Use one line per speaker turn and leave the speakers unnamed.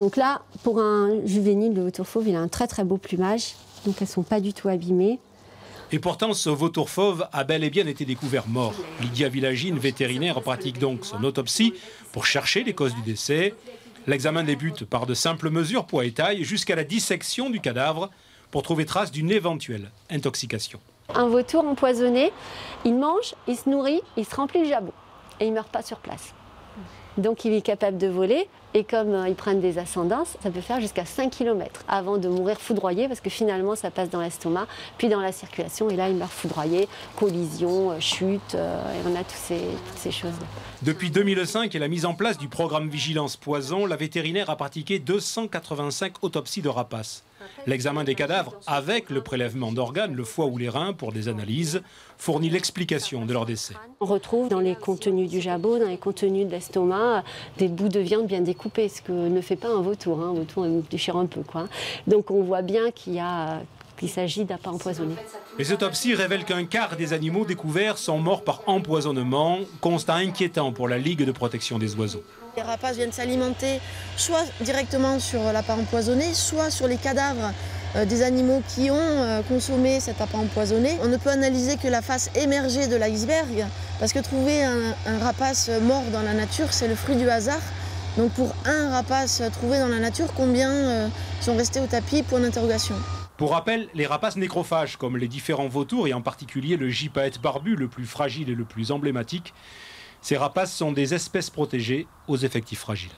Donc là, pour un juvénile, le vautour fauve, il a un très très beau plumage, donc elles ne sont pas du tout abîmées.
Et pourtant, ce vautour fauve a bel et bien été découvert mort. Lydia Villagine, vétérinaire, pratique donc son autopsie pour chercher les causes du décès. L'examen débute par de simples mesures poids et taille jusqu'à la dissection du cadavre pour trouver trace d'une éventuelle intoxication.
Un vautour empoisonné, il mange, il se nourrit, il se remplit le jabot et il ne meurt pas sur place. Donc il est capable de voler et comme ils prennent des ascendances, ça peut faire jusqu'à 5 km avant de mourir foudroyé parce que finalement ça passe dans l'estomac, puis dans la circulation et là il meurt foudroyé, collision, chute, et on a toutes ces choses-là.
Depuis 2005 et la mise en place du programme Vigilance Poison, la vétérinaire a pratiqué 285 autopsies de rapaces. L'examen des cadavres avec le prélèvement d'organes, le foie ou les reins pour des analyses, fournit l'explication de leur décès.
On retrouve dans les contenus du jabot, dans les contenus de l'estomac, des bouts de viande bien découpés, ce que ne fait pas un vautour. Un vautour il déchire un peu, quoi. Donc on voit bien qu'il s'agit d'appât empoisonné.
Les autopsies révèlent qu'un quart des animaux découverts sont morts par empoisonnement, constat inquiétant pour la Ligue de protection des oiseaux.
Les rapaces viennent s'alimenter soit directement sur l'appât empoisonné, soit sur les cadavres des animaux qui ont consommé cet appât empoisonné. On ne peut analyser que la face émergée de l'iceberg, parce que trouver un rapace mort dans la nature, c'est le fruit du hasard. Donc pour un rapace trouvé dans la nature, combien sont restés au tapis? Point d'interrogation.
Pour rappel, les rapaces nécrophages, comme les différents vautours, et en particulier le gypaète barbu, le plus fragile et le plus emblématique, ces rapaces sont des espèces protégées aux effectifs fragiles.